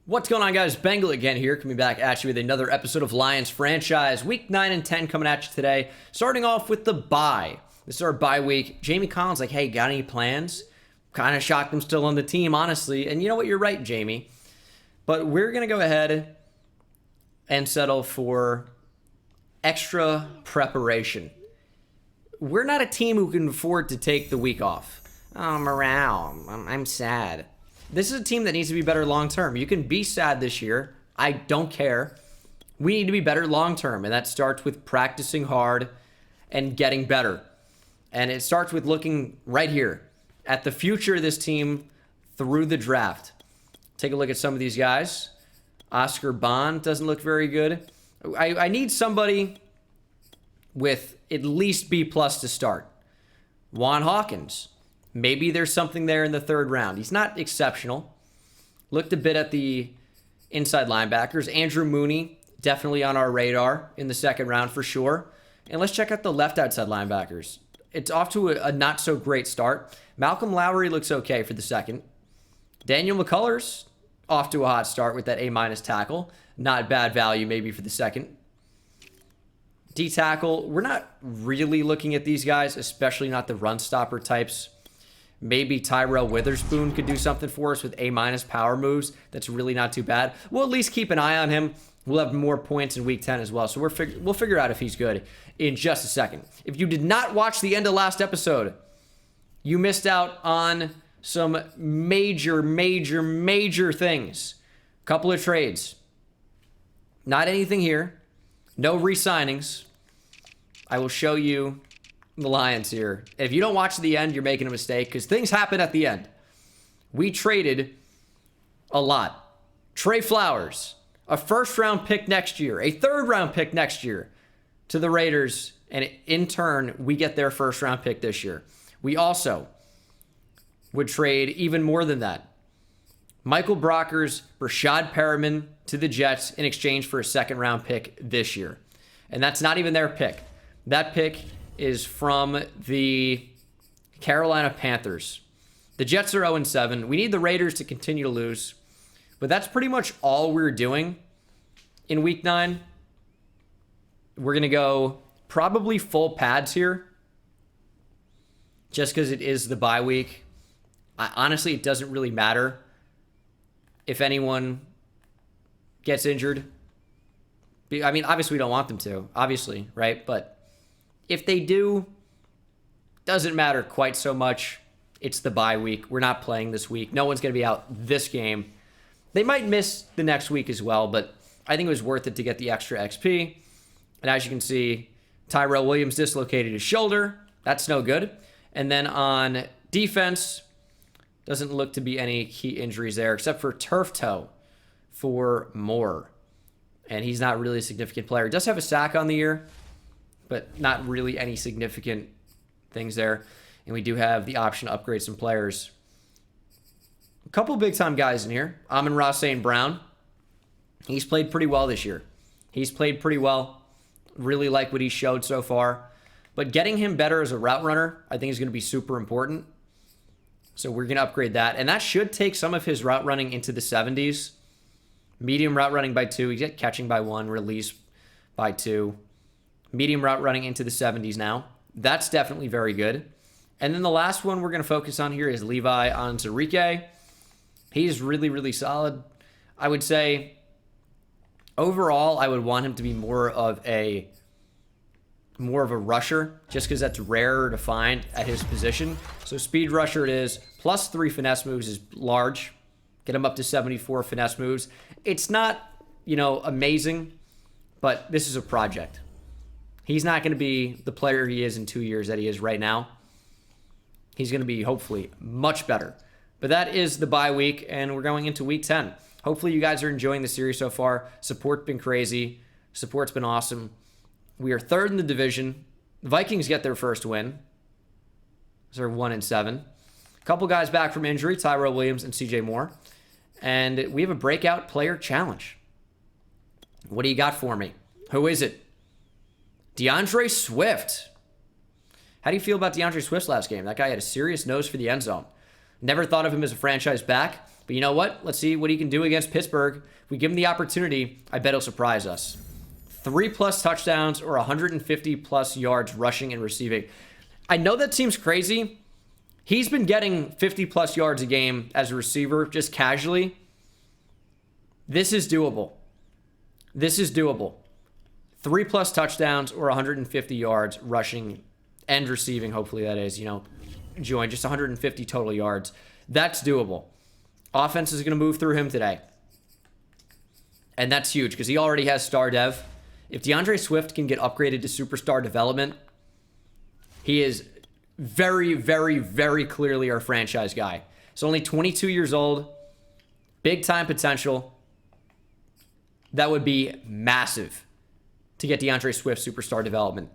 What's going on, guys? Bengal again here, coming back at you with another episode of Lions Franchise. Week 9 and 10 coming at you today. Starting off with the bye. This is our bye week. Jamie Collins like, hey, got any plans? Kind of shocked I'm still on the team, honestly. And you know what? You're right, Jamie. But we're going to go ahead and settle for extra preparation. We're not a team who can afford to take the week off. Oh, morale. I'm sad. This is a team that needs to be better long-term. You can be sad this year. I don't care. We need to be better long-term, and that starts with practicing hard and getting better. And it starts with looking right here at the future of this team through the draft. Take a look at some of these guys. Oscar Bond doesn't look very good. I need somebody with at least B+ to start. Juan Hawkins. Maybe there's something there in the third round. He's not exceptional. Looked a bit at the inside linebackers. Andrew Mooney, definitely on our radar in the second round for sure. And let's check out the left outside linebackers. It's off to a not so great start. Malcolm Lowry looks okay for the second. Daniel McCullers off to a hot start with that A- tackle. Not bad value maybe for the second. D tackle, we're not really looking at these guys, especially not the run stopper types. Maybe Tyrell Witherspoon could do something for us with A- power moves. That's really not too bad. We'll at least keep an eye on him. We'll have more points in week 10 as well. So we'll figure out if he's good in just a second. If you did not watch the end of last episode, you missed out on some major things. Couple of trades. Not anything here. No re-signings. I will show you the Lions here. If you don't watch to the end, you're making a mistake because things happen at the end. We traded a lot. Trey Flowers, a first-round pick next year, a third-round pick next year to the Raiders, and in turn, we get their first-round pick this year. We also would trade even more than that. Michael Brockers, Rashad Perriman to the Jets in exchange for a second-round pick this year. And that's not even their pick. That pick is from the Carolina Panthers. The Jets are 0-7. We need the Raiders to continue to lose. But that's pretty much all we're doing in week 9. We're going to go probably full pads here. Just because it is the bye week. Honestly, it doesn't really matter if anyone gets injured. I mean, obviously we don't want them to. Obviously, right? But if they do, doesn't matter quite so much. It's the bye week. We're not playing this week. No one's going to be out this game. They might miss the next week as well, but I think it was worth it to get the extra XP. And as you can see, Tyrell Williams dislocated his shoulder. That's no good. And then on defense, doesn't look to be any key injuries there, except for turf toe for Moore. And he's not really a significant player. He does have a sack on the year, but not really any significant things there. And we do have the option to upgrade some players. A couple big-time guys in here. Amon-Ra St. Brown. He's played pretty well this year. He's played pretty well. Really like what he showed so far. But getting him better as a route runner, I think, is going to be super important. So we're going to upgrade that. And that should take some of his route running into the 70s. Medium route running by 2. He's got catching by 1. Release by 2. Medium route running into the 70s now. That's definitely very good. And then the last one we're going to focus on here is Levi Onwuzurike. He's really solid. I would say overall, I would want him to be more of a rusher, just because that's rarer to find at his position. So speed rusher it is. Plus 3 finesse moves is large. Get him up to 74 finesse moves. It's not, amazing, but this is a project. He's not going to be the player he is in 2 years that he is right now. He's going to be, hopefully, much better. But that is the bye week, and we're going into week 10. Hopefully you guys are enjoying the series so far. Support's been crazy. Support's been awesome. We are 3rd in the division. The Vikings get their first win. They're 1-7. A couple guys back from injury, Tyrell Williams and CJ Moore. And we have a breakout player challenge. What do you got for me? Who is it? DeAndre Swift. How do you feel about DeAndre Swift's last game? That guy had a serious nose for the end zone. Never thought of him as a franchise back. But you know what? Let's see what he can do against Pittsburgh. If we give him the opportunity, I bet he'll surprise us. 3+ touchdowns or 150+ yards rushing and receiving. I know that seems crazy. He's been getting 50+ yards a game as a receiver, just casually. This is doable. This is doable. 3+ touchdowns or 150 yards rushing and receiving. Hopefully that is, join just 150 total yards. That's doable. Offense is going to move through him today. And that's huge because he already has star dev. If DeAndre Swift can get upgraded to superstar development, he is very, very, very clearly our franchise guy. He's only 22 years old. Big time potential. That would be massive to get DeAndre Swift superstar development.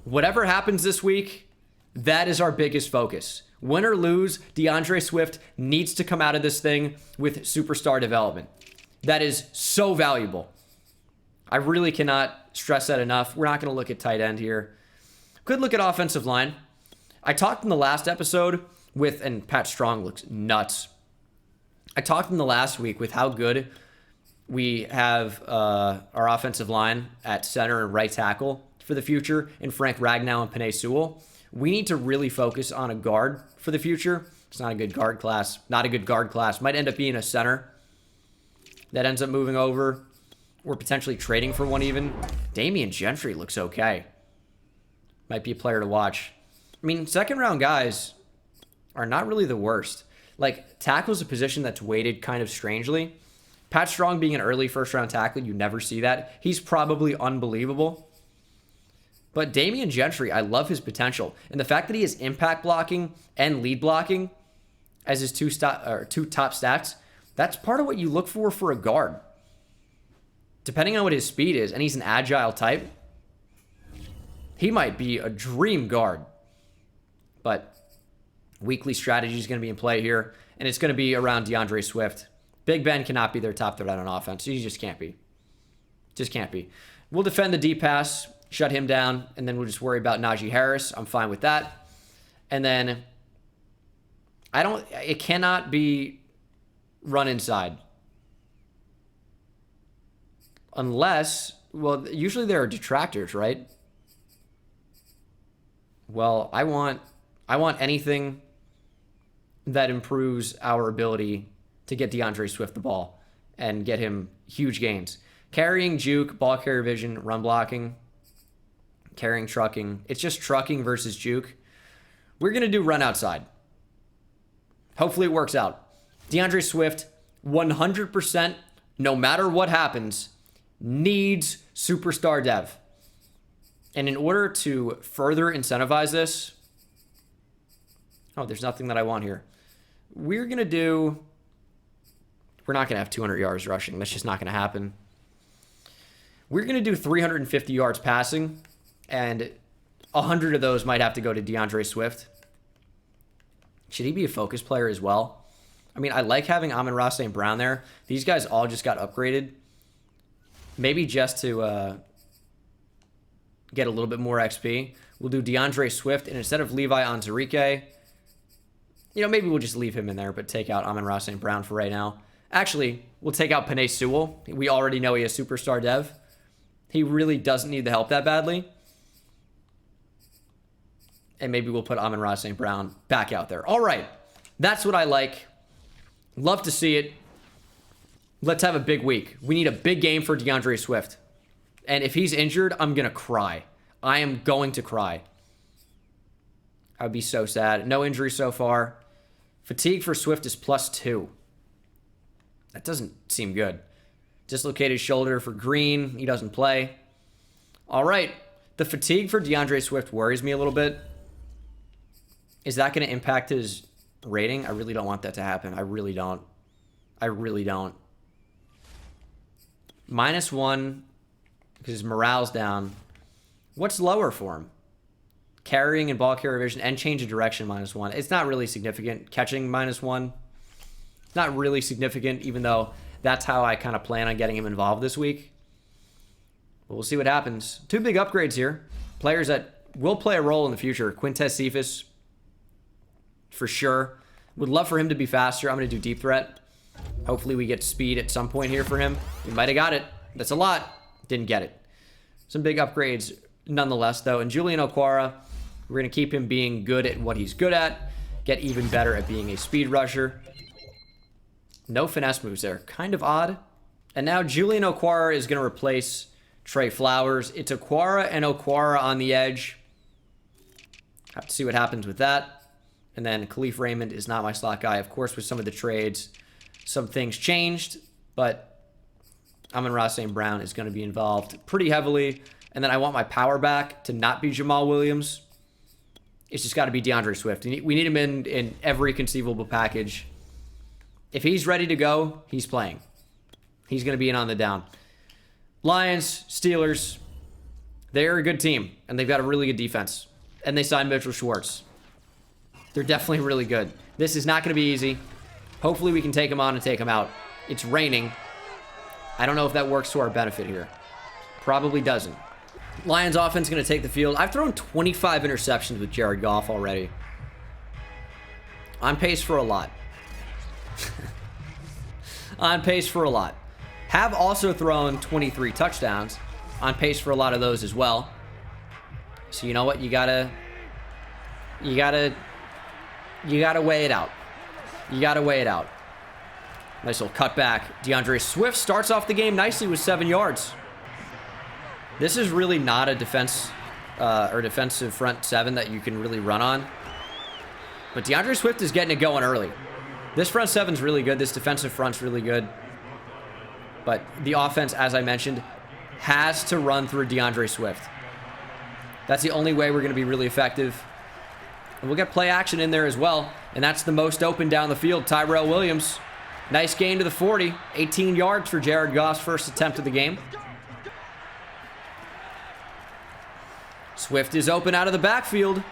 Whatever happens this week, that is our biggest focus. Win or lose, DeAndre Swift needs to come out of this thing with superstar development. That is so valuable. I really cannot stress that enough. We're not going to look at tight end here. Could look at offensive line. I talked in the last episode with, and Pat Strong looks nuts. I talked in the last week with how good we have our offensive line at center and right tackle for the future in Frank Ragnow and Penei Sewell. We need to really focus on a guard for the future. It's not a good guard class. Not a good guard class. Might end up being a center that ends up moving over or potentially trading for one even. Damian Gentry looks okay. Might be a player to watch. I mean, second-round guys are not really the worst. Like, tackle's a position that's weighted kind of strangely. Pat Strong being an early first-round tackle, you never see that. He's probably unbelievable. But Damian Gentry, I love his potential. And the fact that he has impact blocking and lead blocking as his two top stats, that's part of what you look for a guard. Depending on what his speed is, and he's an agile type, he might be a dream guard. But weekly strategy is going to be in play here, and it's going to be around DeAndre Swift. Big Ben cannot be their top threat on offense. He just can't be. Just can't be. We'll defend the deep pass, shut him down, and then we'll just worry about Najee Harris. I'm fine with that. And then it cannot be run inside. Unless, well, usually there are detractors, right? Well, I want anything that improves our ability to get DeAndre Swift the ball and get him huge gains. Carrying, juke, ball carrier vision, run blocking, carrying, trucking. It's just trucking versus juke. We're going to do run outside. Hopefully it works out. DeAndre Swift, 100%, no matter what happens, needs superstar dev. And in order to further incentivize this, there's nothing that I want here. We're not going to have 200 yards rushing. That's just not going to happen. We're going to do 350 yards passing, and 100 of those might have to go to DeAndre Swift. Should he be a focus player as well? I mean, I like having Amon-Ra St. Brown there. These guys all just got upgraded. Maybe just to get a little bit more XP. We'll do DeAndre Swift, and instead of Levi Onwuzurike, maybe we'll just leave him in there, but take out Amon-Ra St. Brown for right now. Actually, we'll take out Penei Sewell. We already know he has superstar dev. He really doesn't need the help that badly. And maybe we'll put Amon-Ra St. Brown back out there. All right. That's what I like. Love to see it. Let's have a big week. We need a big game for DeAndre Swift. And if he's injured, I'm going to cry. I am going to cry. I would be so sad. No injury so far. Fatigue for Swift is +2. That doesn't seem good. Dislocated shoulder for Green. He doesn't play. All right. The fatigue for DeAndre Swift worries me a little bit. Is that going to impact his rating? I really don't want that to happen. I really don't. -1 because his morale's down. What's lower for him? Carrying and ball carrier vision and change of direction -1. It's not really significant. Catching -1. Not really significant, even though that's how I kind of plan on getting him involved this week. But we'll see what happens. 2 big upgrades here. Players that will play a role in the future. Quintez Cephas, for sure. Would love for him to be faster. I'm going to do deep threat. Hopefully we get speed at some point here for him. We might have got it. That's a lot. Didn't get it. Some big upgrades nonetheless, though. And Julian Okwara, we're going to keep him being good at what he's good at. Get even better at being a speed rusher. No finesse moves there. Kind of odd. And now Julian Okwara is going to replace Trey Flowers. It's Okwara and Okwara on the edge. Have to see what happens with that. And then Khalif Raymond is not my slot guy. Of course, with some of the trades, some things changed. But Amon-Ra St. Brown is going to be involved pretty heavily. And then I want my power back to not be Jamal Williams. It's just got to be DeAndre Swift. We need him in every conceivable package. If he's ready to go, he's playing. He's going to be in on the down. Lions, Steelers, they're a good team. And they've got a really good defense. And they signed Mitchell Schwartz. They're definitely really good. This is not going to be easy. Hopefully we can take them on and take them out. It's raining. I don't know if that works to our benefit here. Probably doesn't. Lions offense is going to take the field. I've thrown 25 interceptions with Jared Goff already. On pace for a lot. On pace for a lot. Have also thrown 23 touchdowns. On pace for a lot of those as well. So you know what? You gotta weigh it out. You gotta weigh it out. Nice little cutback. DeAndre Swift starts off the game nicely with 7 yards. This is really not a defense or defensive front 7 that you can really run on. But DeAndre Swift is getting it going early. This front 7's really good. This defensive front's really good. But the offense, as I mentioned, has to run through DeAndre Swift. That's the only way we're going to be really effective. And we'll get play action in there as well. And that's the most open down the field. Tyrell Williams. Nice gain to the 40. 18 yards for Jared Goff's first attempt of the game. Swift is open out of the backfield.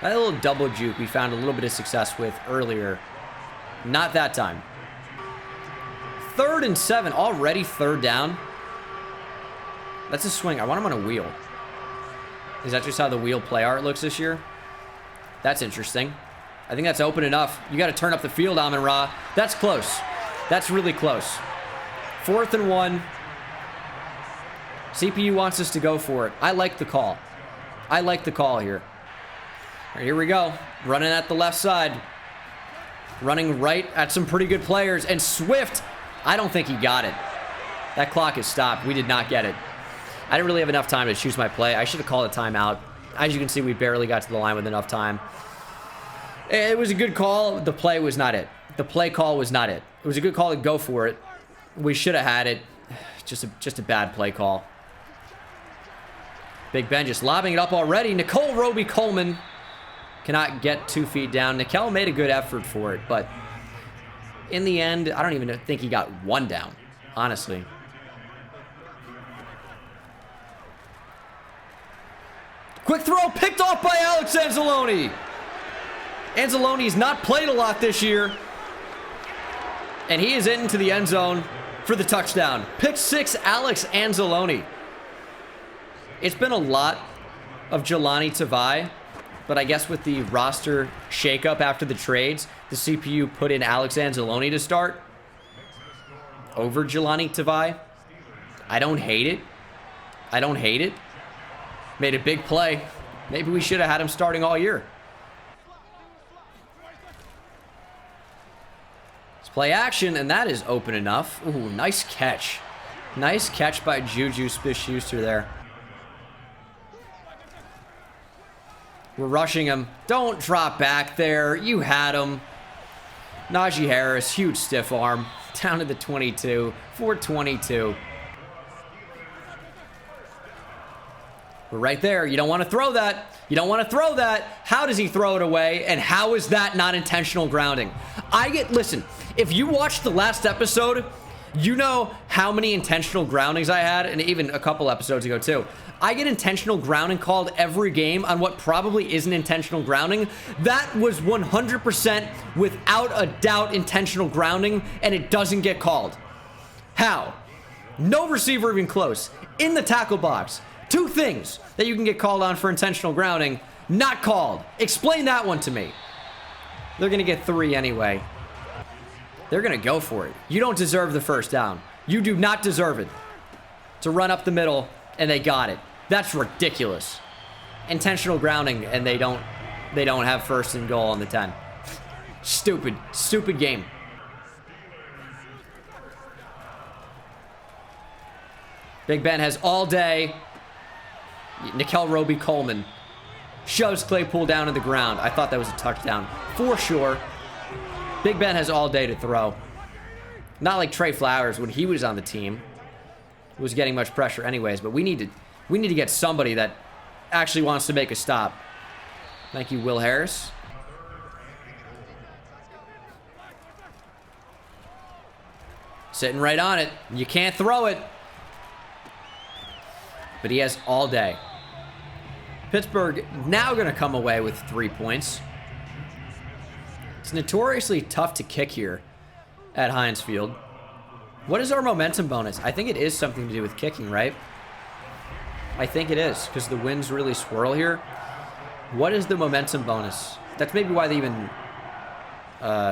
That little double juke we found a little bit of success with earlier. Not that time. 3rd and 7. Already 3rd down. That's a swing. I want him on a wheel. Is that just how the wheel play art looks this year? That's interesting. I think that's open enough. You got to turn up the field, Amon-Ra. That's close. That's really close. 4th and 1. CPU wants us to go for it. I like the call. I like the call here. All right, here we go. Running at the left side. Running right at some pretty good players. And Swift, I don't think he got it. That clock is stopped. We did not get it. I didn't really have enough time to choose my play. I should have called a timeout. As you can see, we barely got to the line with enough time. It was a good call. The play was not it. The play call was not it. It was a good call to go for it. We should have had it. Just a bad play call. Big Ben just lobbing it up already. Nicole Roby-Coleman cannot get 2 feet down. Nicole made a good effort for it, but in the end, I don't even think he got 1 down, honestly. Quick throw picked off by Alex Anzalone. Anzalone's not played a lot this year. And he is into the end zone for the touchdown. Pick 6, Alex Anzalone. It's been a lot of Jelani Tavai, but I guess with the roster shakeup after the trades, the CPU put in Alex Anzalone to start over Jelani Tavai. I don't hate it. I don't hate it. Made a big play. Maybe we should have had him starting all year. Let's play action, and that is open enough. Ooh, nice catch. Nice catch by Juju Smith-Schuster there. We're rushing him. Don't drop back there. You had him. Najee Harris, huge stiff arm. Down to the 22. 422. We're right there. You don't want to throw that. You don't want to throw that. How does he throw it away? And how is that not intentional grounding? Listen, if you watched the last episode, you know how many intentional groundings I had, and even a couple episodes ago too. I get intentional grounding called every game on what probably isn't intentional grounding. That was 100% without a doubt intentional grounding, and it doesn't get called. How? No receiver even close. In the tackle box. 2 things that you can get called on for intentional grounding. Not called. Explain that one to me. They're going to get 3 anyway. They're going to go for it. You don't deserve the first down. You do not deserve it. To run up the middle, and they got it. That's ridiculous. Intentional grounding, and they don't have first and goal on the 10. Stupid. Stupid game. Big Ben has all day. Nickel Roby-Coleman shoves Claypool down to the ground. I thought that was a touchdown for sure. Big Ben has all day to throw. Not like Trey Flowers when he was on the team. Was getting much pressure anyways, but we need to get somebody that actually wants to make a stop. Thank you, Will Harris. Sitting right on it. You can't throw it. But he has all day. Pittsburgh now going to come away with 3 points. It's notoriously tough to kick here at Heinz Field. What is our momentum bonus? I think it is something to do with kicking, right? I think it is, because the winds really swirl here. What is the momentum bonus? That's maybe why they even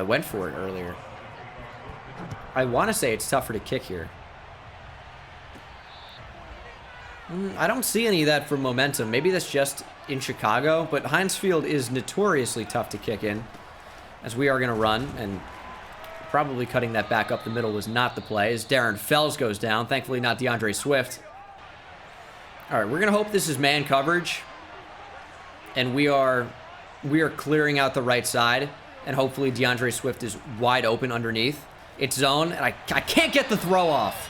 went for it earlier. I want to say it's tougher to kick here. I don't see any of that for momentum. Maybe that's just in Chicago, but Heinz Field is notoriously tough to kick in, as we are going to run, and probably cutting that back up the middle was not the play, as Darren Fells goes down. Thankfully not DeAndre Swift. All right, we're going to hope this is man coverage, and we are clearing out the right side, and hopefully DeAndre Swift is wide open underneath. It's zone, and I can't get the throw off.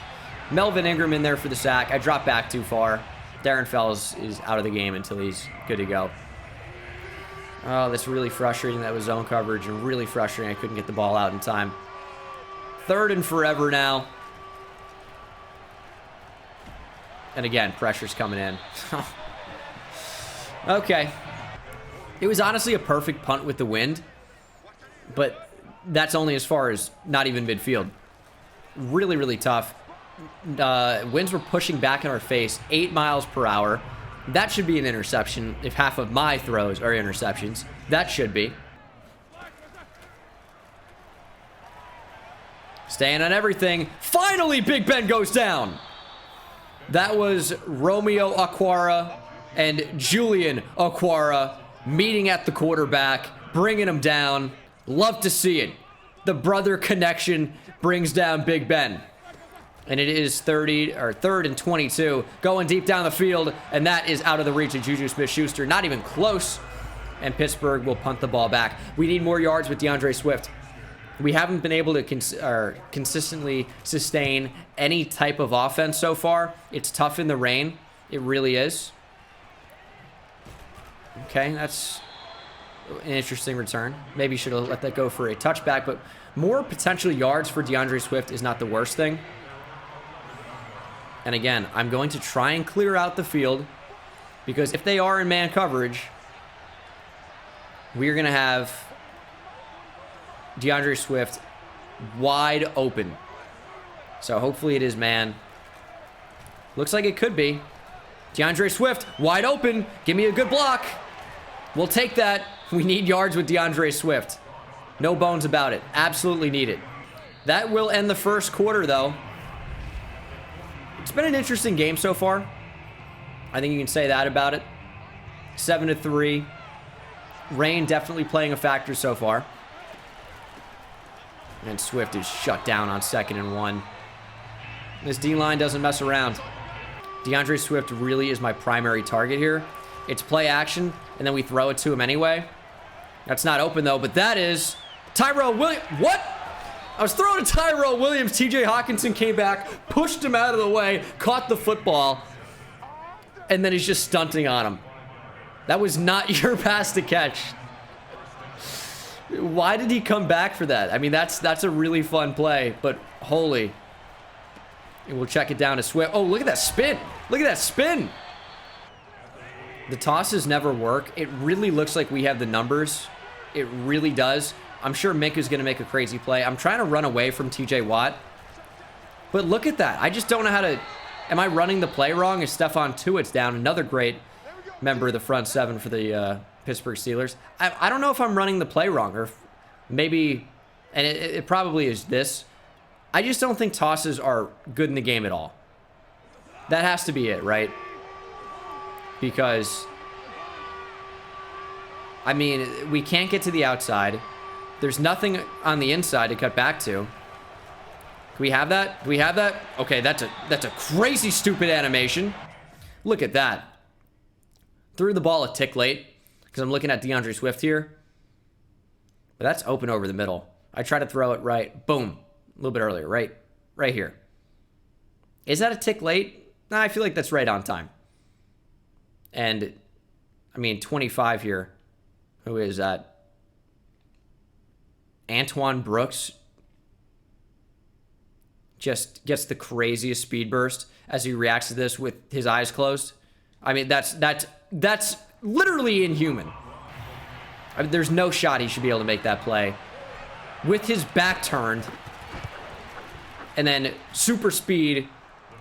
Melvin Ingram in there for the sack. I dropped back too far. Darren Fells is out of the game until he's good to go. Oh, that's really frustrating. That was zone coverage, and really frustrating. I couldn't get the ball out in time. 3rd and forever now. And again, pressure's coming in. Okay. It was honestly a perfect punt with the wind, but that's only as far as not even midfield. Really, really tough. Winds were pushing back in our face 8 miles per hour. That should be an interception if half of my throws are interceptions. That should be. Staying on everything. Finally, Big Ben goes down. That was Romeo Okwara and Julian Okwara meeting at the quarterback, bringing him down. Love to see it. The brother connection brings down Big Ben. And it is 3rd and 22, going deep down the field, and that is out of the reach of Juju Smith-Schuster. Not even close, and Pittsburgh will punt the ball back. We need more yards with DeAndre Swift. We haven't been able to consistently sustain any type of offense so far. It's tough in the rain. It really is. Okay, that's an interesting return. Maybe should have let that go for a touchback, but more potential yards for DeAndre Swift is not the worst thing. And again, I'm going to try and clear out the field, because if they are in man coverage, we're going to have DeAndre Swift wide open. So hopefully it is man. Looks like it could be. DeAndre Swift wide open. Give me a good block. We'll take that. We need yards with DeAndre Swift. No bones about it. Absolutely need it. That will end the first quarter, though. It's been an interesting game so far. I think you can say that about it. 7-3. Rain definitely playing a factor so far. And Swift is shut down on 2nd and 1. This D-line doesn't mess around. DeAndre Swift really is my primary target here. It's play action, and then we throw it to him anyway. That's not open, though, but that is Tyrell Williams. What? I was throwing to Tyrell Williams. TJ Hawkinson came back, pushed him out of the way, caught the football, and then he's just stunting on him. That was not your pass to catch. Why did he come back for that? I mean, that's a really fun play, but holy. And we'll check it down to Swift. Oh, look at that spin. Look at that spin. The tosses never work. It really looks like we have the numbers. It really does. I'm sure Minka's going to make a crazy play. I'm trying to run away from TJ Watt. But look at that. I just don't know how to... Am I running the play wrong? Is Stephon Tuitt's down? Another great member of the front seven for the Pittsburgh Steelers. I don't know if I'm running the play wrong or Maybe, and it probably is this. I just don't think tosses are good in the game at all. That has to be it, right? Because, I mean, we can't get to the outside. There's nothing on the inside to cut back to. Can we have that? Do we have that? Okay, that's a crazy stupid animation. Look at that. Threw the ball a tick late because I'm looking at DeAndre Swift here. But that's open over the middle. I try to throw it right. Boom. A little bit earlier. Right here. Is that a tick late? Nah, I feel like that's right on time. And, I mean, 25 here. Who is that? Antoine Brooks just gets the craziest speed burst as he reacts to this with his eyes closed. I mean, that's literally inhuman. I mean, there's no shot he should be able to make that play with his back turned, and then super speed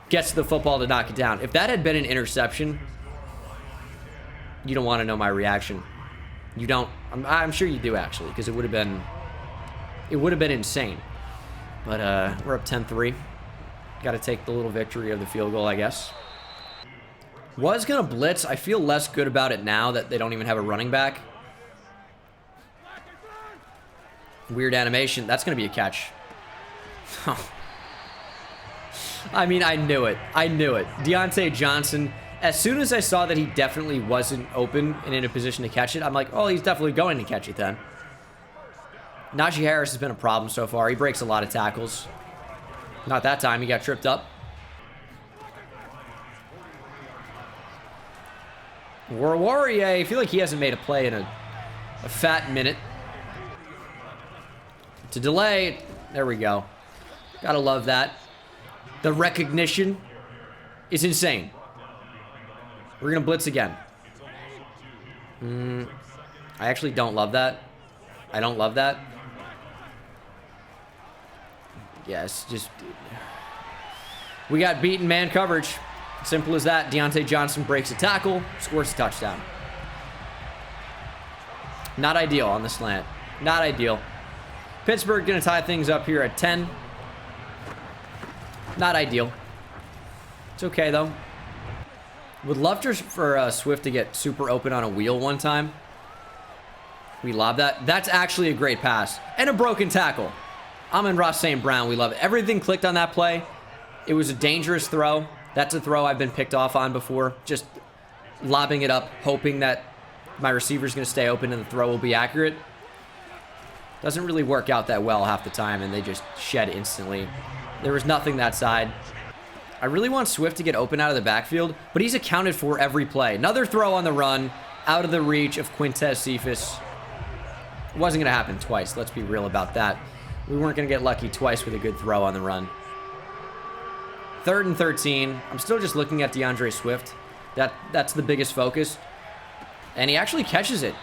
gets the football to knock it down. If that had been an interception, you don't want to know my reaction. You don't. I'm sure you do, actually, because it would have been insane. But we're up 10-3. Got to take the little victory of the field goal, I guess. Was going to blitz. I feel less good about it now that they don't even have a running back. Weird animation. That's going to be a catch. I mean, I knew it. Deontay Johnson, as soon as I saw that he definitely wasn't open and in a position to catch it, I'm like, oh, he's definitely going to catch it then. Najee Harris has been a problem so far. He breaks a lot of tackles. Not that time. He got tripped up. Warrior, I feel like he hasn't made a play in a fat minute. To delay. There we go. Gotta love that. The recognition is insane. We're gonna blitz again. I actually don't love that. I don't love that. Yes, just... We got beaten man coverage. Simple as that. Deontay Johnson breaks a tackle, scores a touchdown. Not ideal on the slant. Not ideal. Pittsburgh going to tie things up here at 10. Not ideal. It's okay, though. Would love for Swift to get super open on a wheel one time. We lob that. That's actually a great pass. And a broken tackle. Amon-Ra St. Brown, we love it. Everything clicked on that play. It was a dangerous throw. That's a throw I've been picked off on before. Just lobbing it up, hoping that my receiver's going to stay open and the throw will be accurate. Doesn't really work out that well half the time, and they just shed instantly. There was nothing that side. I really want Swift to get open out of the backfield, but he's accounted for every play. Another throw on the run, out of the reach of Quintez Cephas. It wasn't going to happen twice. Let's be real about that. We weren't going to get lucky twice with a good throw on the run. 3rd and 13. I'm still just looking at DeAndre Swift. That's the biggest focus. And he actually catches it.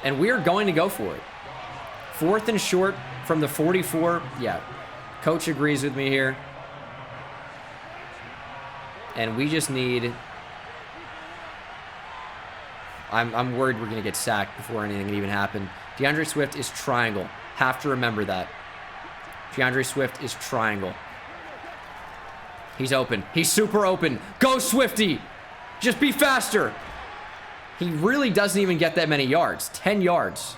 And we are going to go for it. 4th and short from the 44. Yeah, coach agrees with me here. And we just need... I'm worried we're going to get sacked before anything can even happen. DeAndre Swift is triangle. Have to remember that. DeAndre Swift is triangle. He's open. He's super open. Go, Swifty! Just be faster! He really doesn't even get that many yards. 10 yards.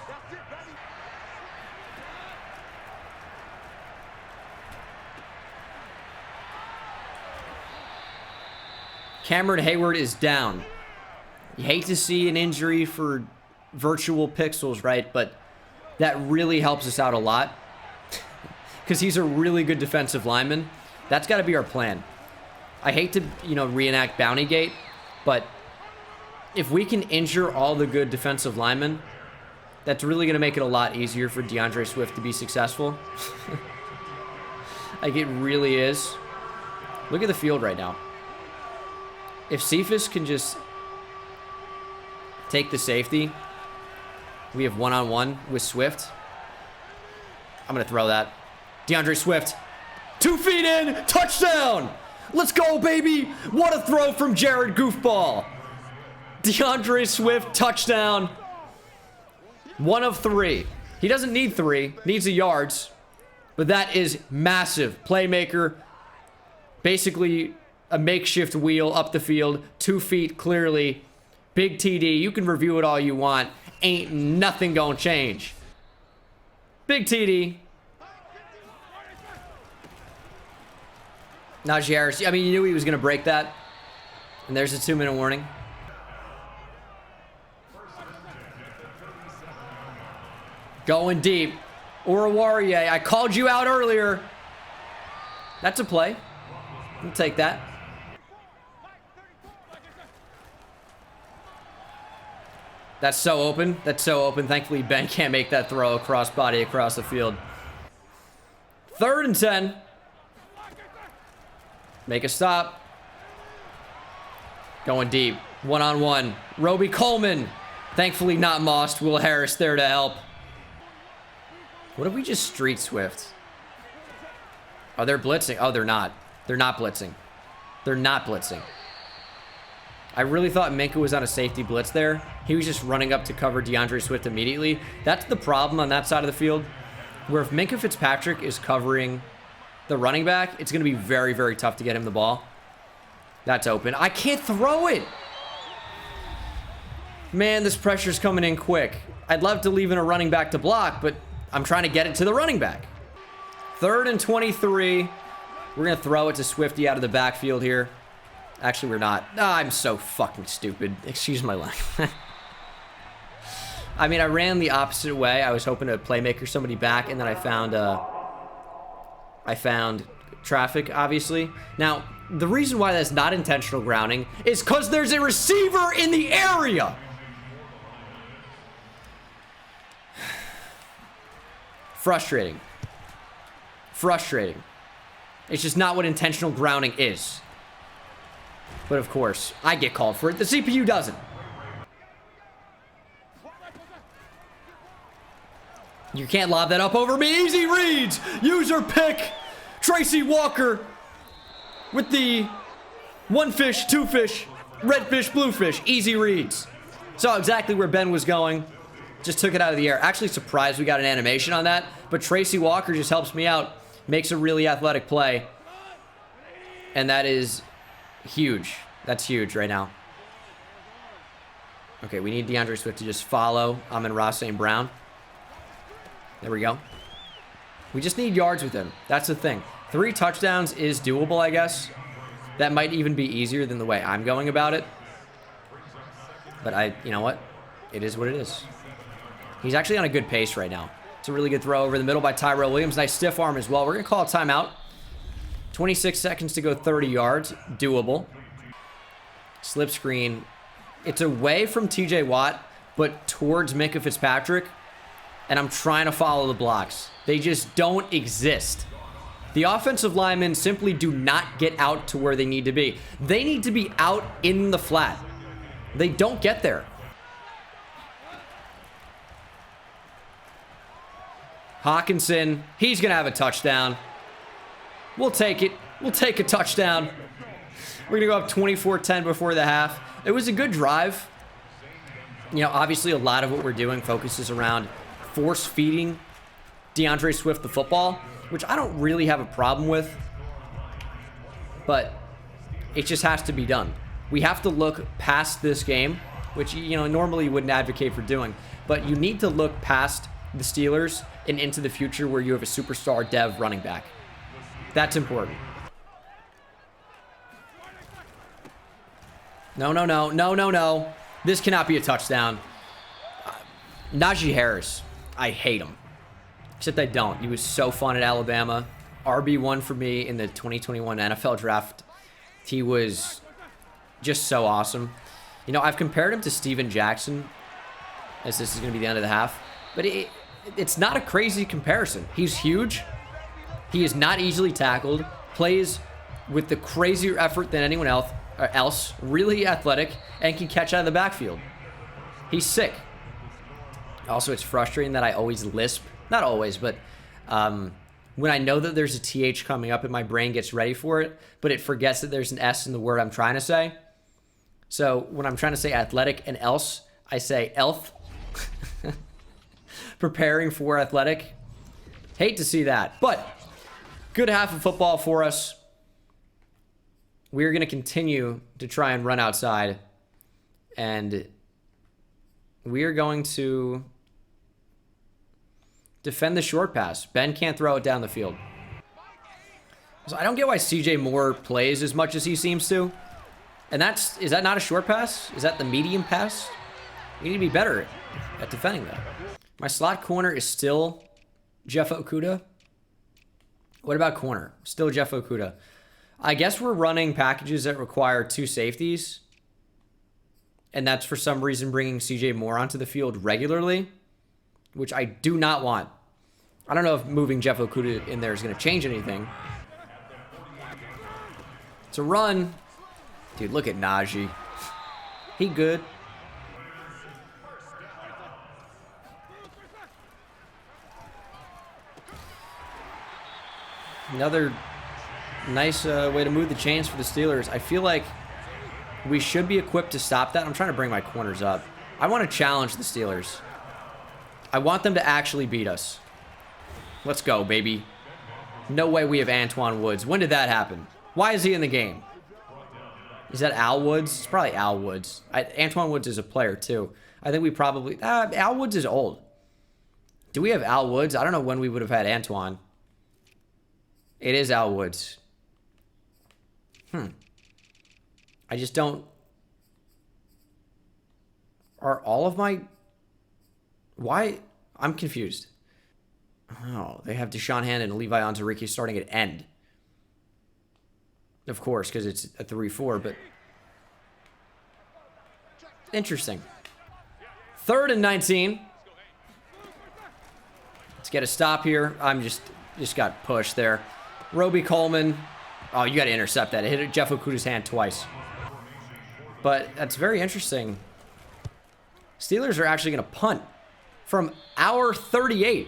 Cameron Hayward is down. You hate to see an injury for virtual pixels, right? But that really helps us out a lot. Because he's a really good defensive lineman. That's got to be our plan. I hate to, reenact Bountygate, but if we can injure all the good defensive linemen, that's really going to make it a lot easier for DeAndre Swift to be successful. Like, it really is. Look at the field right now. If Cephas can just take the safety, we have one-on-one with Swift. I'm going to throw that. DeAndre Swift, 2 feet in, touchdown! Let's go, baby! What a throw from Jared Goofball. DeAndre Swift, touchdown. 1 of 3. He doesn't need 3. Needs the yards. But that is massive. Playmaker. Basically a makeshift wheel up the field. 2 feet clearly. Big TD. You can review it all you want. Ain't nothing gonna change. Big TD. Najee Harris. I mean, you knew he was going to break that. And there's a 2-minute warning. Going deep. Oruwariye. I called you out earlier. That's a play. We'll take that. That's so open. That's so open. Thankfully, Ben can't make that throw across body across the field. 3rd and 10. Make a stop. Going deep. One-on-one. Roby Coleman. Thankfully not mossed. Will Harris there to help. What if we just street swift? Oh, they're blitzing. Oh, they're not. They're not blitzing. They're not blitzing. I really thought Minkah was on a safety blitz there. He was just running up to cover DeAndre Swift immediately. That's the problem on that side of the field. Where if Minkah Fitzpatrick is covering the running back, it's going to be very, very tough to get him the ball. That's open. I can't throw it. Man, this pressure's coming in quick. I'd love to leave in a running back to block, but I'm trying to get it to the running back. 3rd and 23. We're going to throw it to Swifty out of the backfield here. Actually, we're not. I'm so fucking stupid. Excuse my language. I mean, I ran the opposite way. I was hoping to playmaker somebody back, and then I found traffic, obviously. Now, the reason why that's not intentional grounding is because there's a receiver in the area. Frustrating. Frustrating. It's just not what intentional grounding is. But of course, I get called for it. The CPU doesn't. You can't lob that up over me. Easy reads. User pick. Tracy Walker with the 1 fish, 2 fish, red fish, blue fish. Easy reads. Saw exactly where Ben was going. Just took it out of the air. Actually surprised we got an animation on that. But Tracy Walker just helps me out. Makes a really athletic play. And that is huge. That's huge right now. Okay, we need DeAndre Swift to just follow Amon-Ra St. Brown. There we go. We just need yards with him. That's the thing. 3 touchdowns is doable, I guess. That might even be easier than the way I'm going about it. But you know what? It is what it is. He's actually on a good pace right now. It's a really good throw over the middle by Tyrell Williams. Nice stiff arm as well. We're going to call a timeout. 26 seconds to go, 30 yards. Doable. Slip screen. It's away from TJ Watt, but towards Minkah Fitzpatrick. And I'm trying to follow the blocks. They just don't exist. The offensive linemen simply do not get out to where they need to be. They need to be out in the flat. They don't get there. Hawkinson, he's going to have a touchdown. We'll take it. We'll take a touchdown. We're going to go up 24-10 before the half. It was a good drive. You know, obviously a lot of what we're doing focuses around force feeding DeAndre Swift the football, which I don't really have a problem with. But it just has to be done. We have to look past this game, which, you know, normally you wouldn't advocate for doing. But you need to look past the Steelers and into the future where you have a superstar dev running back. That's important. No, no, no, no, no, no. This cannot be a touchdown. Najee Harris. I hate him. Except I don't. He was so fun at Alabama. RB1 for me in the 2021 NFL draft. He was just so awesome. You know, I've compared him to Steven Jackson, as this is going to be the end of the half. But it's not a crazy comparison. He's huge. He is not easily tackled. Plays with the crazier effort than anyone else. Really athletic. And can catch out of the backfield. He's sick. Also, it's frustrating that I always lisp. Not always, but when I know that there's a TH coming up and my brain gets ready for it, but it forgets that there's an S in the word I'm trying to say. So when I'm trying to say athletic and else, I say elf. preparing for athletic. Hate to see that, but good half of football for us. We're going to continue to try and run outside, and we are going to defend the short pass. Ben can't throw it down the field. So I don't get why CJ Moore plays as much as he seems to. And is that not a short pass? Is that the medium pass? We need to be better at defending that. My slot corner is still Jeff Okudah. What about corner? Still Jeff Okudah. I guess we're running packages that require 2 safeties. And that's for some reason bringing CJ Moore onto the field regularly, which I do not want. I don't know if moving Jeff Okudah in there is going to change anything. It's a run. Dude, look at Najee. He good. Another nice way to move the chains for the Steelers. I feel like we should be equipped to stop that. I'm trying to bring my corners up. I want to challenge the Steelers. I want them to actually beat us. Let's go, baby. No way we have Antoine Woods. When did that happen? Why is he in the game? Is that Al Woods? It's probably Al Woods. Antoine Woods is a player, too. I think we probably... Al Woods is old. Do we have Al Woods? I don't know when we would have had Antoine. It is Al Woods. I just don't... Are all of my... Why? I'm confused. Oh, they have Deshaun Hannon and Levi Onwuzurike starting at end. Of course, because it's a 3-4, but... Interesting. 3rd and 19. Let's get a stop here. I'm just got pushed there. Roby Coleman. Oh, you got to intercept that. It hit Jeff Okudah's hand twice. But that's very interesting. Steelers are actually going to punt from our 38.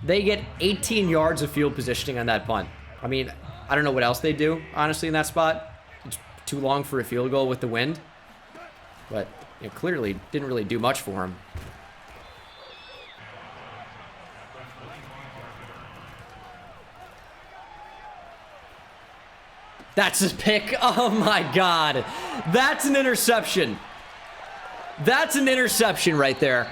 They get 18 yards of field positioning on that punt. I mean, I don't know what else they do, honestly, in that spot. It's too long for a field goal with the wind. But it clearly didn't really do much for him. That's a pick. Oh, my God. That's an interception. That's an interception right there.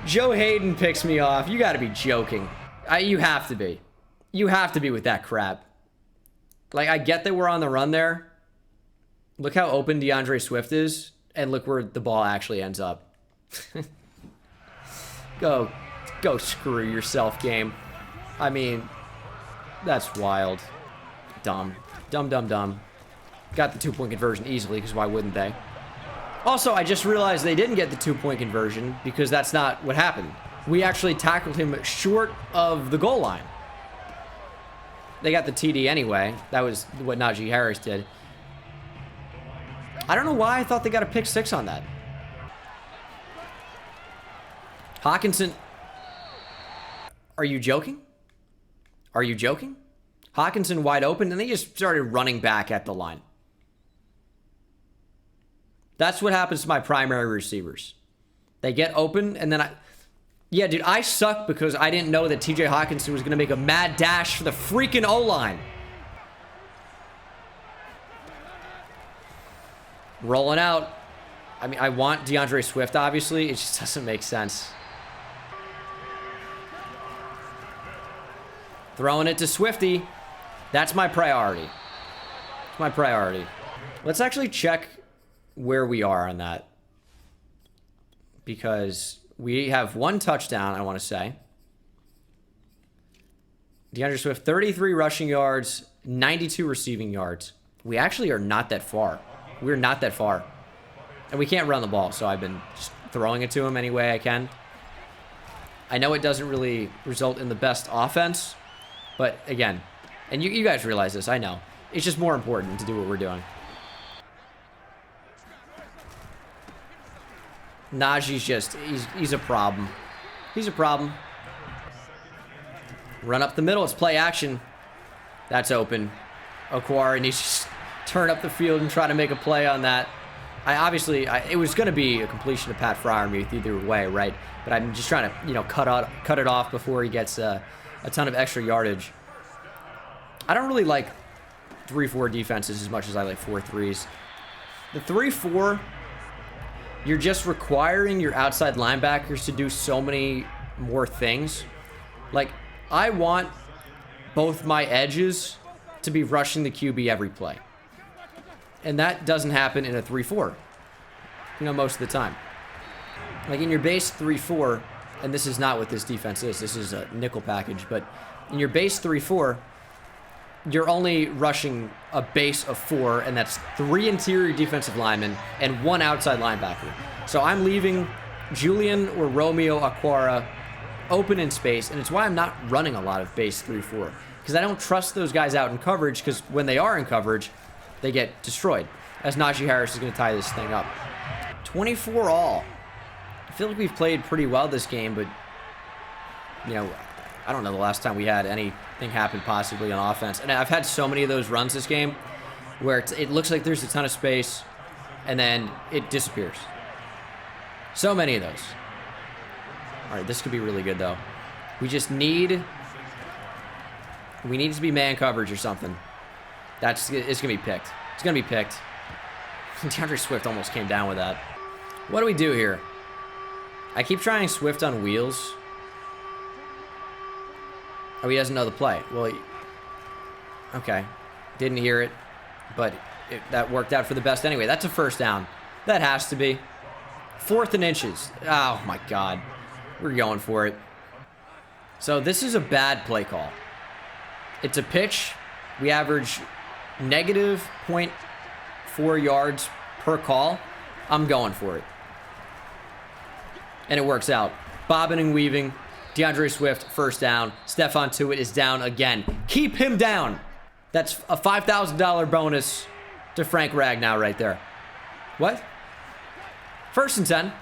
Joe Hayden picks me off. You got to be joking. You have to be. You have to be with that crap. Like, I get that we're on the run there. Look how open DeAndre Swift is. And look where the ball actually ends up. Go screw yourself, game. I mean, that's wild. Dumb. Dumb. Got the 2-point conversion easily, because why wouldn't they? Also, I just realized they didn't get the 2-point conversion because that's not what happened. We actually tackled him short of the goal line. They got the TD anyway. That was what Najee Harris did. I don't know why I thought they got a pick 6 on that. Hawkinson. Are you joking? Are you joking? Hawkinson wide open, and they just started running back at the line. That's what happens to my primary receivers. They get open, and then Yeah, dude, I suck because I didn't know that TJ Hawkinson was going to make a mad dash for the freaking O-line. Rolling out. I mean, I want DeAndre Swift, obviously. It just doesn't make sense. Throwing it to Swifty. That's my priority. It's my priority. Let's actually check where we are on that. Because we have 1 touchdown, I want to say. DeAndre Swift, 33 rushing yards, 92 receiving yards. We actually are not that far. We're not that far. And we can't run the ball, so I've been just throwing it to him any way I can. I know it doesn't really result in the best offense, but again, and you guys realize this, I know. It's just more important to do what we're doing. Najee's just, he's a problem. He's a problem. Run up the middle, it's play action. That's open. Okwara needs to just turn up the field and try to make a play on that. it was going to be a completion to Pat Fryermuth either way, right? But I'm just trying to, cut it off before he gets a ton of extra yardage. I don't really like 3-4 defenses as much as I like 4-3s. The 3-4, you're just requiring your outside linebackers to do so many more things. Like, I want both my edges to be rushing the QB every play. And that doesn't happen in a 3-4, most of the time. Like in your base 3-4, and this is not what this defense is. This is a nickel package. But in your base 3-4, you're only rushing a base of 4, and that's 3 interior defensive linemen and 1 outside linebacker. So I'm leaving Julian or Romeo Aquara open in space, and it's why I'm not running a lot of base 3-4, because I don't trust those guys out in coverage, because when they are in coverage, they get destroyed, as Najee Harris is going to tie this thing up. 24 all. I feel like we've played pretty well this game, but, I don't know the last time we had anything happen possibly on offense. And I've had so many of those runs this game where it looks like there's a ton of space, and then it disappears. So many of those. All right, this could be really good, though. We need to be man coverage or something. It's going to be picked. It's going to be picked. DeAndre Swift almost came down with that. What do we do here? I keep trying Swift on wheels. Oh, he doesn't know the play. Well, okay. Didn't hear it, but that worked out for the best anyway. That's a first down. That has to be. 4th and inches. Oh, my God. We're going for it. So this is a bad play call. It's a pitch. We average negative 0.4 yards per call. I'm going for it. And it works out. Bobbing and weaving. DeAndre Swift, first down. Stephon Tuitt is down again. Keep him down. That's a $5,000 bonus to Frank Ragnow right there. What? 1st and 10.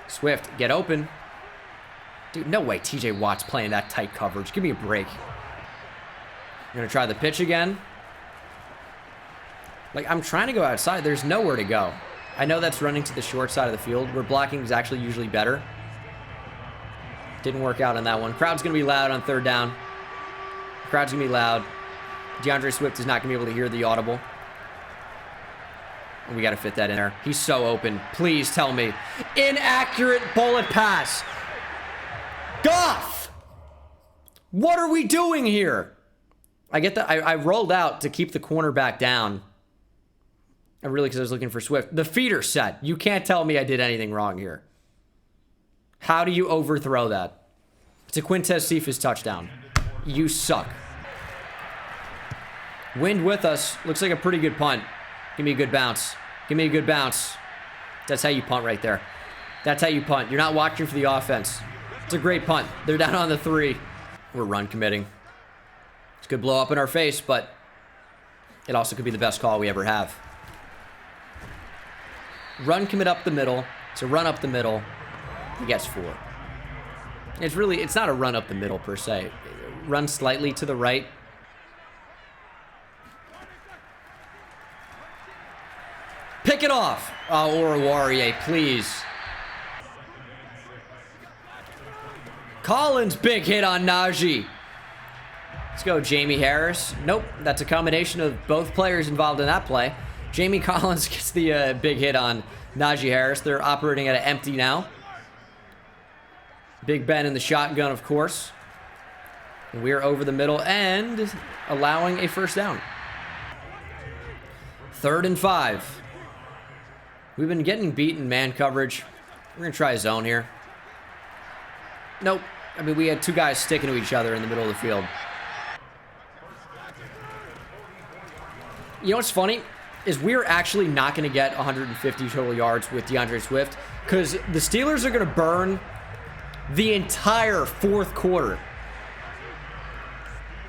Swift, get open. Dude, no way TJ Watt's playing that tight coverage. Give me a break. I'm going to try the pitch again. Like, I'm trying to go outside. There's nowhere to go. I know that's running to the short side of the field, where blocking is actually usually better. Didn't work out on that one. Crowd's going to be loud on 3rd down. Crowd's going to be loud. DeAndre Swift is not going to be able to hear the audible. And we got to fit that in there. He's so open. Please tell me. Inaccurate bullet pass. Goff! What are we doing here? I get that. I rolled out to keep the cornerback down. Because I was looking for Swift. The feeder set. You can't tell me I did anything wrong here. How do you overthrow that? It's a Quintez Cephas touchdown. You suck. Wind with us. Looks like a pretty good punt. Give me a good bounce. Give me a good bounce. That's how you punt right there. That's how you punt. You're not watching for the offense. It's a great punt. They're down on the 3. We're run committing. This could blow up in our face, but it also could be the best call we ever have. Run commit up the middle. It's a run up the middle. He gets 4. It's not a run up the middle per se. Run slightly to the right. Pick it off. Oh, Oruwariye, please. Collins, big hit on Najee. Let's go, Jamie Harris. Nope, that's a combination of both players involved in that play. Jamie Collins gets the big hit on Najee Harris. They're operating at an empty now. Big Ben in the shotgun, of course. And we're over the middle and allowing a first down. 3rd and 5. We've been getting beaten man coverage. We're going to try a zone here. Nope. We had 2 guys sticking to each other in the middle of the field. You know what's funny? Is we're actually not going to get 150 total yards with DeAndre Swift, because the Steelers are going to burn the entire 4th quarter.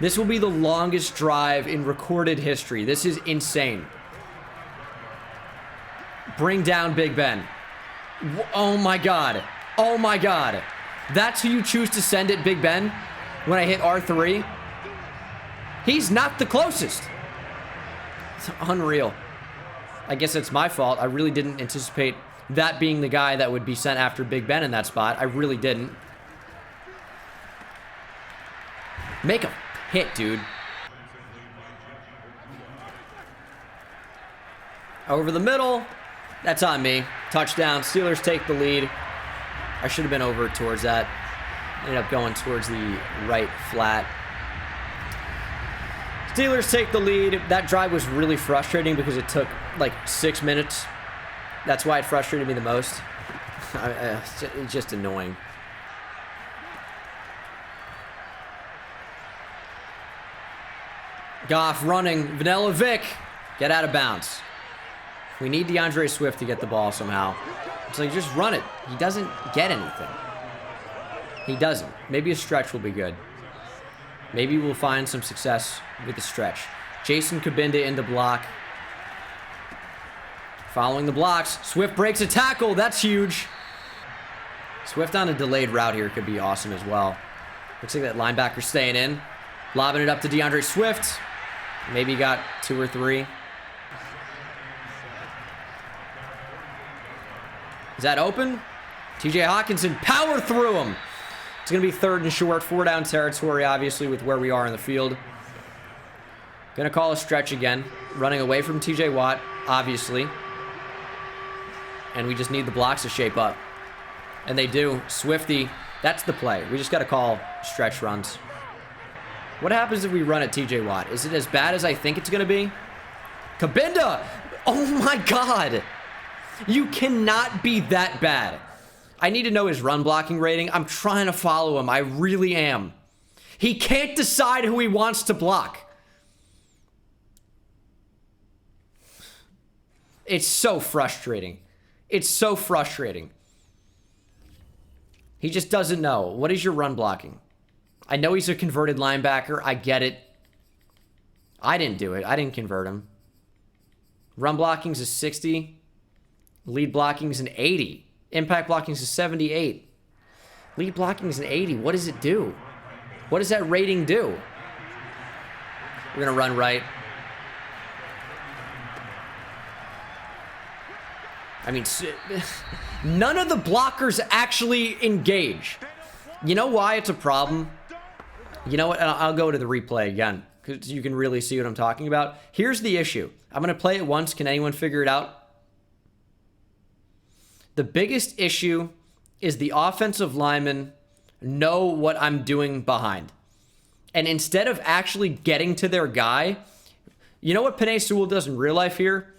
This will be the longest drive in recorded history. This is insane. Bring down Big Ben. Oh my God. Oh my God. That's who you choose to send it, Big Ben, when I hit R3? He's not the closest. It's unreal. I guess it's my fault. I really didn't anticipate that being the guy that would be sent after Big Ben in that spot. I really didn't. Make a hit, dude. Over the middle. That's on me. Touchdown. Steelers take the lead. I should have been over towards that. Ended up going towards the right flat. Steelers take the lead. That drive was really frustrating because it took like 6 minutes. That's why it frustrated me the most. It's just annoying. Goff running. Vanilla Vic. Get out of bounds. We need DeAndre Swift to get the ball somehow. It's like, just run it. He doesn't get anything. He doesn't. Maybe a stretch will be good. Maybe we'll find some success with a stretch. Jason Kabinda into block. Following the blocks. Swift breaks a tackle. That's huge. Swift on a delayed route here could be awesome as well. Looks like that linebacker's staying in. Lobbing it up to DeAndre Swift. Maybe got 2 or 3. Is that open? TJ Hawkinson power through him. It's going to be 3rd and short, 4 down territory, obviously, with where we are in the field. Going to call a stretch again. Running away from TJ Watt, obviously. And we just need the blocks to shape up. And they do. Swifty, that's the play. We just got to call stretch runs. What happens if we run at TJ Watt? Is it as bad as I think it's going to be? Kabinda! Oh my God! You cannot be that bad. I need to know his run blocking rating. I'm trying to follow him. I really am. He can't decide who he wants to block. It's so frustrating. It's so frustrating. He just doesn't know. What is your run blocking? I know he's a converted linebacker. I get it. I didn't do it. I didn't convert him. Run blocking's a 60. Lead blocking is an 80. Impact blocking is a 78. Lead blocking is an 80. What does it do? What does that rating do? We're going to run right. I mean, none of the blockers actually engage. You know why it's a problem? You know what? I'll go to the replay again because you can really see what I'm talking about. Here's the issue. I'm going to play it once. Can anyone figure it out? The biggest issue is the offensive linemen know what I'm doing behind. And instead of actually getting to their guy, you know what Penei Sewell does in real life here?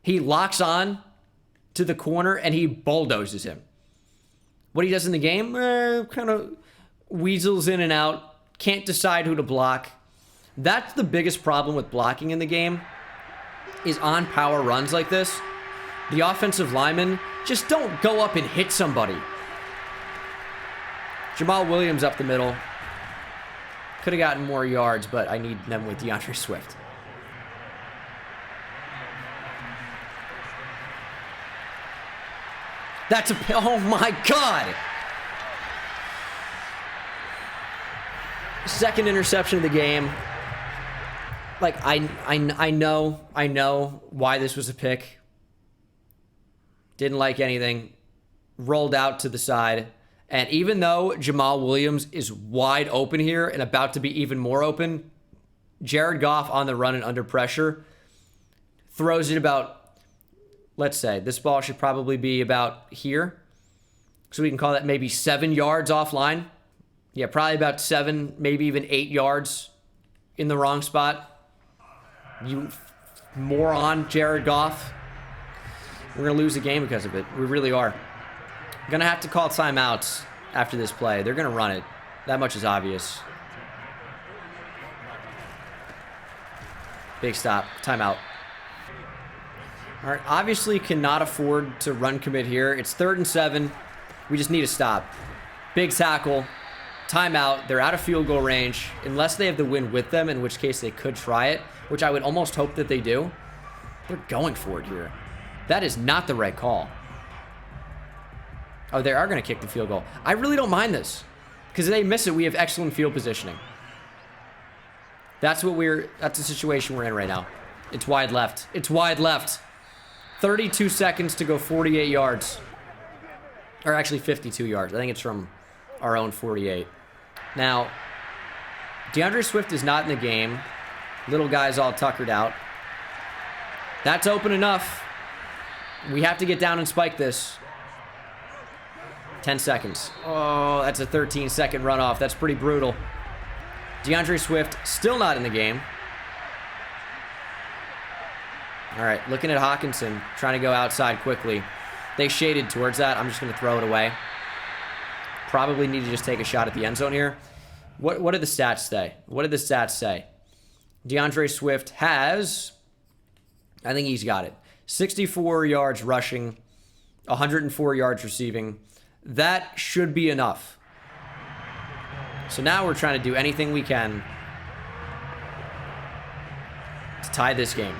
He locks on to the corner and he bulldozes him. What he does in the game, kind of weasels in and out, can't decide who to block. That's the biggest problem with blocking in the game, is on power runs like this. The offensive linemen just don't go up and hit somebody. Jamal Williams up the middle. Could have gotten more yards, but I need them with DeAndre Swift. That's a... Oh my God! Second interception of the game. Like, I know why this was a pick. Didn't like anything. Rolled out to the side. And even though Jamal Williams is wide open here and about to be even more open, Jared Goff on the run and under pressure throws it about, let's say, this ball should probably be about here. So we can call that maybe 7 yards offline. Yeah, probably about 7, maybe even 8 yards in the wrong spot. You moron, Jared Goff. We're going to lose the game because of it. We really are. Going to have to call timeouts after this play. They're going to run it. That much is obvious. Big stop. Timeout. All right, obviously cannot afford to run commit here. It's 3rd and 7. We just need to stop. Big tackle. Timeout. They're out of field goal range. Unless they have the win with them, in which case they could try it, which I would almost hope that they do. They're going for it here. That is not the right call. Oh, they are going to kick the field goal. I really don't mind this. Because if they miss it, we have excellent field positioning. That's the situation we're in right now. It's wide left. It's wide left. 32 seconds to go 48 yards. Or actually 52 yards. I think it's from our own 48. Now, DeAndre Swift is not in the game. Little guy's all tuckered out. That's open enough. We have to get down and spike this. 10 seconds. Oh, that's a 13-second runoff. That's pretty brutal. DeAndre Swift still not in the game. All right, looking at Hawkinson, trying to go outside quickly. They shaded towards that. I'm just going to throw it away. Probably need to just take a shot at the end zone here. What did the stats say? What did the stats say? DeAndre Swift has, I think he's got it, 64 yards rushing, 104 yards receiving. That should be enough. So now we're trying to do anything we can to tie this game.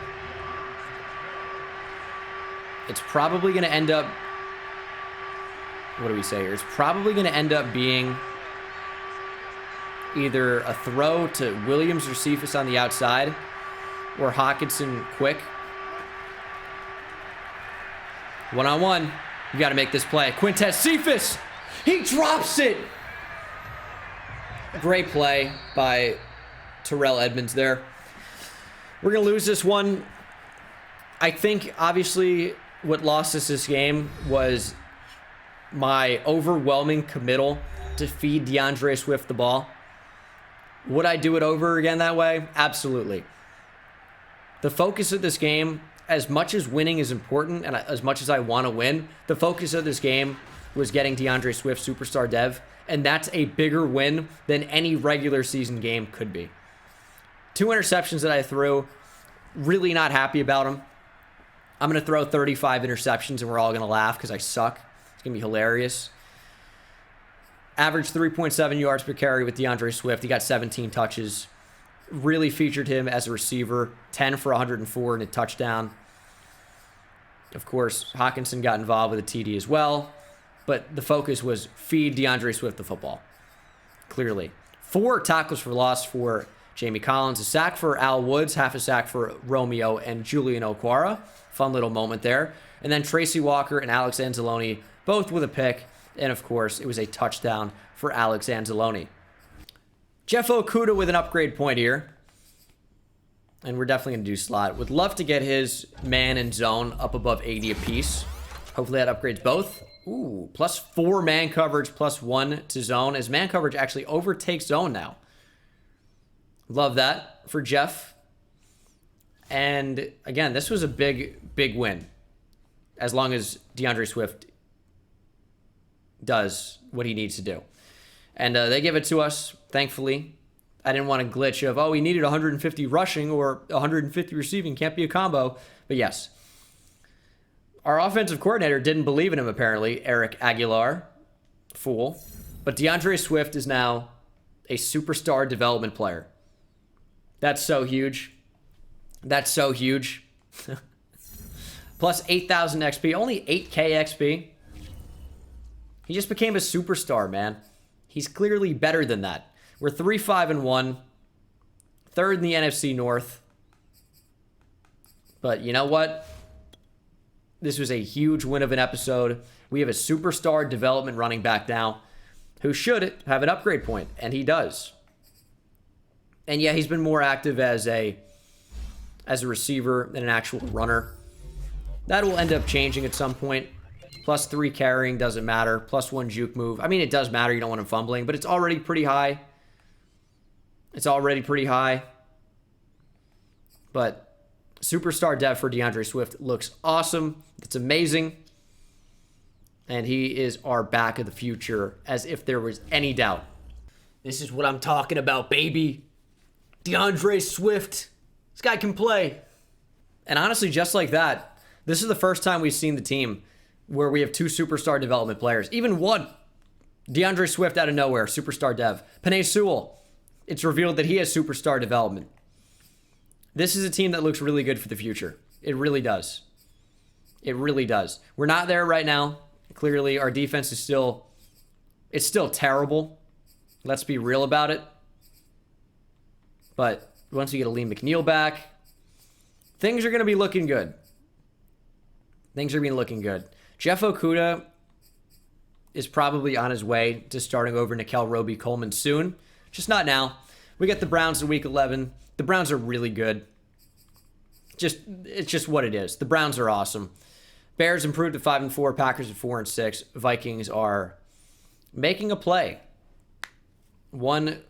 It's probably going to end up, what do we say here? It's probably going to end up being either a throw to Williams or Cephas on the outside, or Hawkinson quick. One-on-one. You got to make this play. Quintez Cephas! He drops it! Great play by Terrell Edmonds there. We're going to lose this one. I think, obviously, what lost us this game was my overwhelming committal to feed DeAndre Swift the ball. Would I do it over again that way? Absolutely. The focus of this game, as much as winning is important and as much as I want to win, the focus of this game was getting DeAndre Swift superstar dev, and that's a bigger win than any regular season game could be. 2 interceptions that I threw, really not happy about them. I'm going to throw 35 interceptions and we're all going to laugh because I suck. It's going to be hilarious. Average 3.7 yards per carry with DeAndre Swift. He got 17 touches. Really featured him as a receiver. 10 for 104 and a touchdown. Of course, Hawkinson got involved with a TD as well. But the focus was feed DeAndre Swift the football. Clearly. 4 tackles for loss for Jamie Collins. A sack for Al Woods. Half a sack for Romeo and Julian Okwara. Fun little moment there. And then Tracy Walker and Alex Anzalone, both with a pick. And, of course, it was a touchdown for Alex Anzalone. Jeff Okudah with an upgrade point here. And we're definitely going to do slot. Would love to get his man and zone up above 80 apiece. Hopefully that upgrades both. Ooh, +4 man coverage, +1 to zone. As man coverage actually overtakes zone now. Love that for Jeff. And, again, this was a big, big win. As long as DeAndre Swift does what he needs to do. And they give it to us, thankfully. I didn't want to glitch of, oh, he needed 150 rushing or 150 receiving. Can't be a combo. But yes. Our offensive coordinator didn't believe in him, apparently. Eric Aguilar. Fool. But DeAndre Swift is now a superstar development player. That's so huge. That's so huge. Plus 8,000 XP. Only 8K XP. He just became a superstar, man. He's clearly better than that. We're 3-5-1. 3rd in the NFC North. But you know what? This was a huge win of an episode. We have a superstar development running back now who should have an upgrade point, and he does. And yeah, he's been more active as a receiver than an actual runner. That will end up changing at some point. +3 carrying doesn't matter. +1 juke move. I mean, it does matter. You don't want him fumbling, but it's already pretty high. It's already pretty high. But superstar dev for DeAndre Swift looks awesome. It's amazing. And he is our back of the future, as if there was any doubt. This is what I'm talking about, baby. DeAndre Swift. This guy can play. And honestly, just like that, this is the first time we've seen the team where we have 2 superstar development players. Even one. DeAndre Swift out of nowhere, superstar dev. Penei Sewell. It's revealed that he has superstar development. This is a team that looks really good for the future. It really does. It really does. We're not there right now. Clearly, our defense is still terrible. Let's be real about it. But once we get a Lee McNeil back, things are going to be looking good. Things are being looking good. Jeff Okudah is probably on his way to starting over Nickel Roby-Coleman soon. Just not now. We get the Browns in week 11. The Browns are really good. It's just what it is. The Browns are awesome. Bears improved to 5-4. Packers at 4-6. Vikings are making a play. One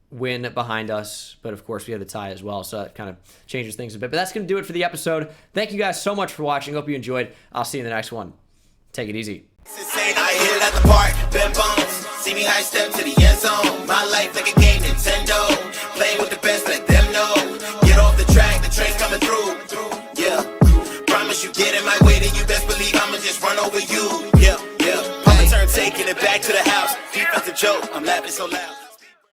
win behind us, but of course we had the tie as well, so that kind of changes things a bit. But that's going to do it for the episode. Thank you guys so much for watching. Hope you enjoyed. I'll see you in the next one. Take it easy. I hit it at the park, Ben Bones. See me high step to the end zone. My life like a game, Nintendo. Playing with the best, let them know. Get off the track, the train's coming through. Yeah, promise you get in my way, then you best believe I'ma just run over you. Yeah, pop a turn, taking it back to the house. Defensive joke, I'm laughing so loud.